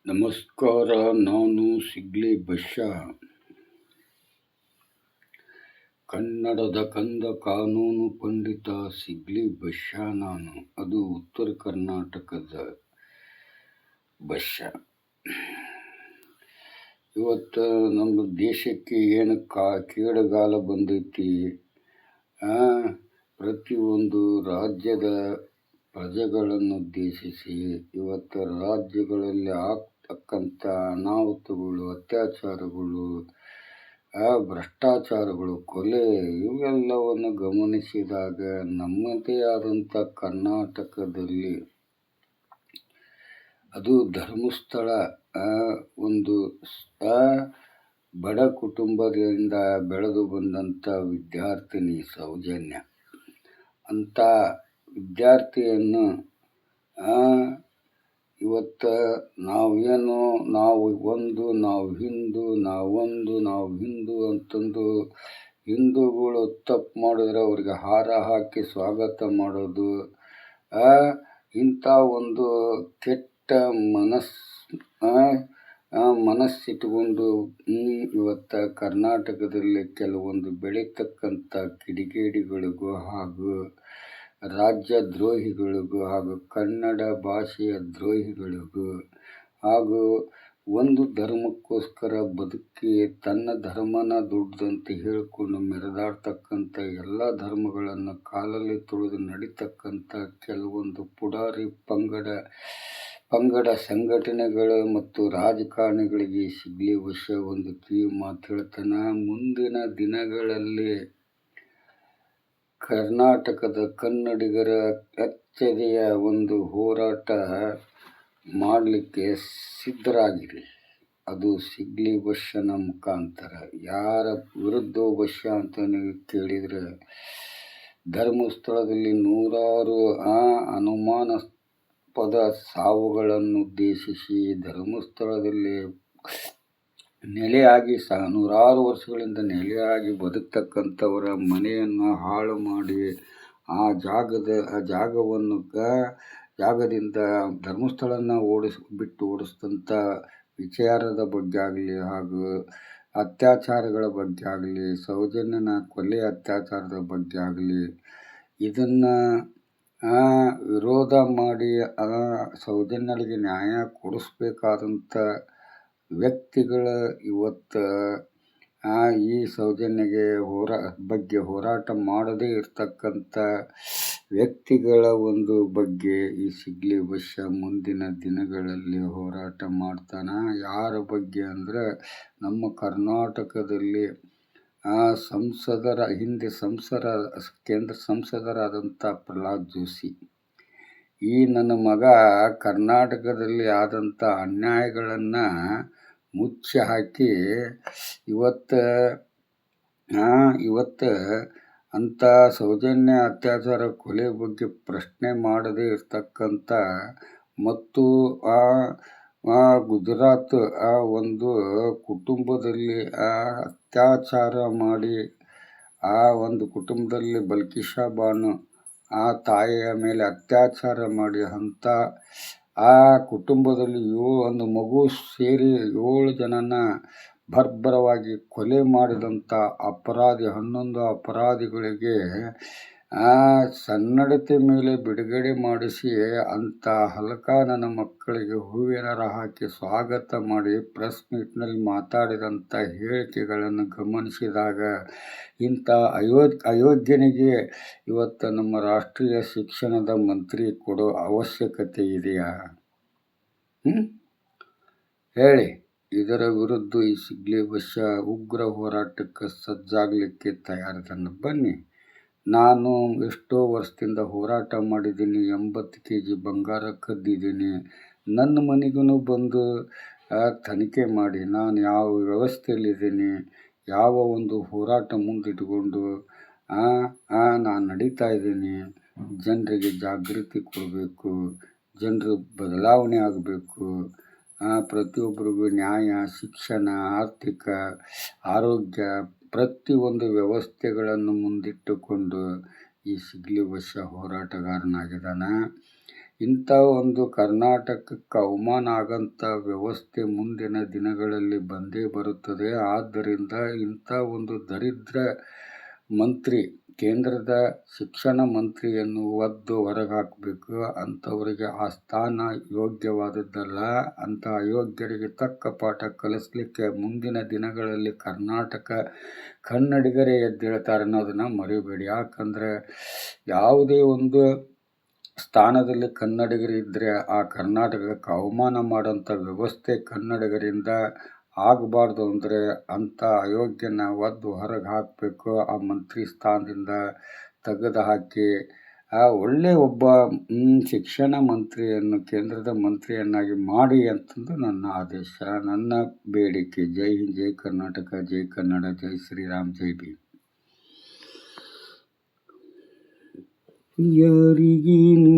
ನಮಸ್ಕಾರ. ನಾನು ಸಿಗ್ಲಿ ಬಶ್ಯಾ, ಕನ್ನಡದ ಕಂದ ಕಾನೂನು ಪಂಡಿತ ಸಿಗ್ಲಿ ಬಶ್ಯಾ. ನಾನು ಅದು ಉತ್ತರ ಕರ್ನಾಟಕದ ಬಶ್ಯಾ. ಇವತ್ತು ನಮ್ಮ ದೇಶಕ್ಕೆ ಏನು ಕೇಡುಗಾಲ ಬಂದೈತಿ. ಪ್ರತಿಯೊಂದು ರಾಜ್ಯದ ಪ್ರಜೆಗಳನ್ನು ಉದ್ದೇಶಿಸಿ ಇವತ್ತು ರಾಜ್ಯಗಳಲ್ಲಿ ಆಗ್ತಕ್ಕಂಥ ಅನಾಹುತಗಳು, ಅತ್ಯಾಚಾರಗಳು, ಭ್ರಷ್ಟಾಚಾರಗಳು, ಕೊಲೆ ಇವೆಲ್ಲವನ್ನು ಗಮನಿಸಿದಾಗ ನಮ್ಮದೇ ಆದಂಥ ಕರ್ನಾಟಕದಲ್ಲಿ ಅದು ಧರ್ಮಸ್ಥಳ ಒಂದು ಬಡ ಕುಟುಂಬದಿಂದ ಬೆಳೆದು ಬಂದಂಥ ವಿದ್ಯಾರ್ಥಿನಿ ಸೌಜನ್ಯ ಅಂಥ ವಿದ್ಯಾರ್ಥಿಯನ್ನು ಇವತ್ತು ನಾವು ಹಿಂದೂ ಅಂತಂದು ಹಿಂದೂಗಳು ತಪ್ಪು ಮಾಡಿದ್ರೆ ಅವ್ರಿಗೆ ಹಾರ ಹಾಕಿ ಸ್ವಾಗತ ಮಾಡೋದು, ಇಂಥ ಒಂದು ಕೆಟ್ಟ ಮನಸ್ಸಿಟ್ಟುಕೊಂಡು ಇವತ್ತು ಕರ್ನಾಟಕದಲ್ಲಿ ಕೆಲವೊಂದು ಬೆಳೀತಕ್ಕಂಥ ಕಿಡಿಗೇಡಿಗಳಿಗೂ ಹಾಗೂ ರಾಜ್ಯ ದ್ರೋಹಿಗಳಿಗೂ ಹಾಗೂ ಕನ್ನಡ ಭಾಷೆಯ ದ್ರೋಹಿಗಳಿಗೂ ಹಾಗೂ ಒಂದು ಧರ್ಮಕ್ಕೋಸ್ಕರ ಬದುಕಿ ತನ್ನ ಧರ್ಮನ ದೊಡ್ಡದಂತ ಹೇಳಿಕೊಂಡು ಮೆರೆದಾಡ್ತಕ್ಕಂಥ ಎಲ್ಲ ಧರ್ಮಗಳನ್ನು ಕಾಲಲ್ಲಿ ತುಳಿದು ನಡೀತಕ್ಕಂಥ ಕೆಲವೊಂದು ಪುಡಾರಿ ಪಂಗಡ ಸಂಘಟನೆಗಳು ಮತ್ತು ರಾಜಕಾರಣಿಗಳಿಗೆ ಸಿಗ್ಲಿ ಬಶ್ಯಾ ಒಂದು ಕಿವಿ ಮಾತು ಹೇಳ್ತಾನೆ. ಮುಂದಿನ ದಿನಗಳಲ್ಲಿ ಕರ್ನಾಟಕದ ಕನ್ನಡಿಗರ ಎಚ್ಚರಿಕೆಯ ಒಂದು ಹೋರಾಟ ಮಾಡಲಿಕ್ಕೆ ಸಿದ್ಧರಾಗಿರಿ. ಅದು ಸಿಗ್ಲಿ ಬಶ್ಯನ ಮುಖಾಂತರ. ಯಾರ ವಿರುದ್ಧ ಬಶ್ಯಾ ಅಂತ ನೀವು ಕೇಳಿದರೆ, ಧರ್ಮಸ್ಥಳದಲ್ಲಿ ನೂರಾರು ಅನುಮಾನಾಸ್ಪದ ಸಾವುಗಳನ್ನು ಉದ್ದೇಶಿಸಿ ಧರ್ಮಸ್ಥಳದಲ್ಲಿ ನೆಲೆಯಾಗಿ ನೂರಾರು ವರ್ಷಗಳಿಂದ ನೆಲೆಯಾಗಿ ಬದುಕ್ತಕ್ಕಂಥವರ ಮನೆಯನ್ನು ಹಾಳು ಮಾಡಿ ಆ ಜಾಗದಿಂದ ಧರ್ಮಸ್ಥಳನ ಬಿಟ್ಟು ಓಡಿಸಿದಂಥ ವಿಚಾರದ ಬಗ್ಗೆ ಆಗಲಿ ಹಾಗೂ ಅತ್ಯಾಚಾರಗಳ ಬಗ್ಗೆ ಆಗಲಿ, ಸೌಜನ್ಯನ ಕೊಲೆ ಅತ್ಯಾಚಾರದ ಬಗ್ಗೆ ಆಗಲಿ, ಇದನ್ನು ವಿರೋಧ ಮಾಡಿ ಸೌಜನ್ಯನಿಗೆ ನ್ಯಾಯ ಕೊಡಿಸ್ಬೇಕಾದಂಥ ವ್ಯಕ್ತಿಗಳ ಇವತ್ತು ಈ ಸೌಜನ್ಯಗೆ ಬಗ್ಗೆ ಹೋರಾಟ ಮಾಡದೇ ಇರತಕ್ಕಂಥ ವ್ಯಕ್ತಿಗಳ ಒಂದು ಬಗ್ಗೆ ಈ ಸಿಗ್ಲಿ ಬಶ್ಯಾ ಮುಂದಿನ ದಿನಗಳಲ್ಲಿ ಹೋರಾಟ ಮಾಡ್ತಾನೆ. ಯಾರ ಬಗ್ಗೆ ಅಂದರೆ, ನಮ್ಮ ಕರ್ನಾಟಕದಲ್ಲಿ ಹಿಂದೆ ಕೇಂದ್ರ ಸಂಸದರಾದಂಥ ಪ್ರಹ್ಲಾದ್ ಜೋಶಿ, ಈ ನನ್ನ ಮಗ ಕರ್ನಾಟಕದಲ್ಲಿ ಆದಂಥ ಅನ್ಯಾಯಗಳನ್ನು ಮುಚ್ಚಿ ಹಾಕಿ ಇವತ್ತು ಅಂಥ ಸೌಜನ್ಯ ಅತ್ಯಾಚಾರ ಕೊಲೆ ಬಗ್ಗೆ ಪ್ರಶ್ನೆ ಮಾಡದೇ ಇರತಕ್ಕಂಥ ಮತ್ತು ಗುಜರಾತ್ ಒಂದು ಕುಟುಂಬದಲ್ಲಿ ಅತ್ಯಾಚಾರ ಮಾಡಿ ಒಂದು ಕುಟುಂಬದಲ್ಲಿ ಬಲ್ಕಿಶಾ ಬಾನು ತಾಯಿಯ ಮೇಲೆ ಅತ್ಯಾಚಾರ ಮಾಡಿ ಅಂಥ ಕುಟುಂಬದಲ್ಲಿ ಒಂದು ಮಗು ಸೇರಿ 7 ಜನನ ಬರ್ಬರವಾಗಿ ಕೊಲೆ ಮಾಡಿದಂಥ 11 ಅಪರಾಧಿಗಳಿಗೆ ಸನ್ನಡತೆ ಮೇಲೆ ಬಿಡುಗಡೆ ಮಾಡಿಸಿ ಅಂಥ ಹಲಕ ನನ್ನ ಮಕ್ಕಳಿಗೆ ಹೂವಿನ ಹಾಕಿ ಸ್ವಾಗತ ಮಾಡಿ ಪ್ರೆಸ್ ಮೀಟ್ನಲ್ಲಿ ಮಾತಾಡಿದಂಥ ಹೇಳಿಕೆಗಳನ್ನು ಗಮನಿಸಿದಾಗ ಇಂಥ ಅಯೋಗ್ಯನಿಗೆ ಇವತ್ತು ನಮ್ಮ ರಾಷ್ಟ್ರೀಯ ಶಿಕ್ಷಣದ ಮಂತ್ರಿ ಕೊಡೋ ಅವಶ್ಯಕತೆ ಇದೆಯಾ? ಹೇಳಿ. ಇದರ ವಿರುದ್ಧ ಈ ಸಿಗ್ಲಿ ಬಶ್ಯಾ ಉಗ್ರ ಹೋರಾಟಕ್ಕೆ ಸಜ್ಜಾಗಲಿಕ್ಕೆ ತಯಾರಿದ್ದಾನೆ. ಬನ್ನಿ. ನಾನು ಎಷ್ಟೋ ವರ್ಷದಿಂದ ಹೋರಾಟ ಮಾಡಿದ್ದೀನಿ. 80 kg ಬಂಗಾರ ಕದ್ದಿದ್ದೀನಿ. ನನ್ನ ಮನೆಗೂ ಬಂದು ತನಿಖೆ ಮಾಡಿ ನಾನು ಯಾವ ವ್ಯವಸ್ಥೆಯಲ್ಲಿದ್ದೀನಿ, ಯಾವ ಒಂದು ಹೋರಾಟ ಮುಂದಿಟ್ಟುಕೊಂಡು ನಾನು ನಡೀತಾ ಇದ್ದೀನಿ. ಜನರಿಗೆ ಜಾಗೃತಿ ಕೊಡಬೇಕು, ಜನರು ಬದಲಾವಣೆ ಆಗಬೇಕು, ಪ್ರತಿಯೊಬ್ಬರಿಗೂ ನ್ಯಾಯ, ಶಿಕ್ಷಣ, ಆರ್ಥಿಕ, ಆರೋಗ್ಯ ಪ್ರತಿಯೊಂದು ವ್ಯವಸ್ಥೆಗಳನ್ನು ಮುಂದಿಟ್ಟುಕೊಂಡು ಈ ಸಿಗ್ಲಿ ಬಶ್ಯಾ ಹೋರಾಟಗಾರನಾಗಿದ್ದಾನೆ. ಇಂಥ ಒಂದು ಕರ್ನಾಟಕಕ್ಕೆ ಅವಮಾನ ಆಗಂಥ ವ್ಯವಸ್ಥೆ ಮುಂದಿನ ದಿನಗಳಲ್ಲಿ ಬಂದೇ ಬರುತ್ತದೆ. ಆದ್ದರಿಂದ ಇಂಥ ಒಂದು ದರಿದ್ರ ಮಂತ್ರಿ, ಕೇಂದ್ರದ ಶಿಕ್ಷಣ ಮಂತ್ರಿಯನ್ನು ಒದ್ದು ಹೊರಗೆ ಹಾಕಬೇಕು. ಅಂಥವರಿಗೆ ಆ ಸ್ಥಾನ ಯೋಗ್ಯವಾದದ್ದಲ್ಲ. ಅಂಥ ಅಯೋಗ್ಯರಿಗೆ ತಕ್ಕ ಪಾಠ ಕಲಿಸ್ಲಿಕ್ಕೆ ಮುಂದಿನ ದಿನಗಳಲ್ಲಿ ಕನ್ನಡಿಗರೇ ಎದ್ದೇಳ್ತಾರೆ ಅನ್ನೋದನ್ನು ಮರಿಬೇಡಿ. ಯಾಕಂದರೆ ಯಾವುದೇ ಒಂದು ಸ್ಥಾನದಲ್ಲಿ ಕನ್ನಡಿಗರಿದ್ದರೆ ಆ ಕರ್ನಾಟಕಕ್ಕೆ ಅವಮಾನ ಮಾಡೋಂಥ ವ್ಯವಸ್ಥೆ ಕನ್ನಡಿಗರಿಂದ ಆಗಬಾರ್ದು. ಅಂದರೆ ಅಂಥ ಅಯೋಗ್ಯನ ಒದ್ದು ಹೊರಗೆ ಹಾಕಬೇಕು. ಆ ಮಂತ್ರಿ ಸ್ಥಾನದಿಂದ ತೆಗೆದು ಹಾಕಿ ಒಳ್ಳೆಯ ಒಬ್ಬ ಶಿಕ್ಷಣ ಮಂತ್ರಿಯನ್ನು ಕೇಂದ್ರದ ಮಂತ್ರಿಯನ್ನಾಗಿ ಮಾಡಿ ಅಂತಂದು ನನ್ನ ಆದೇಶ, ನನ್ನ ಬೇಡಿಕೆ. ಜೈ ಹಿಂದ್, ಜೈ ಕರ್ನಾಟಕ, ಜೈ ಕನ್ನಡ, ಜೈ ಶ್ರೀರಾಮ್, ಜೈ ಭೀಮ್. ಯಾರಿಗೇನು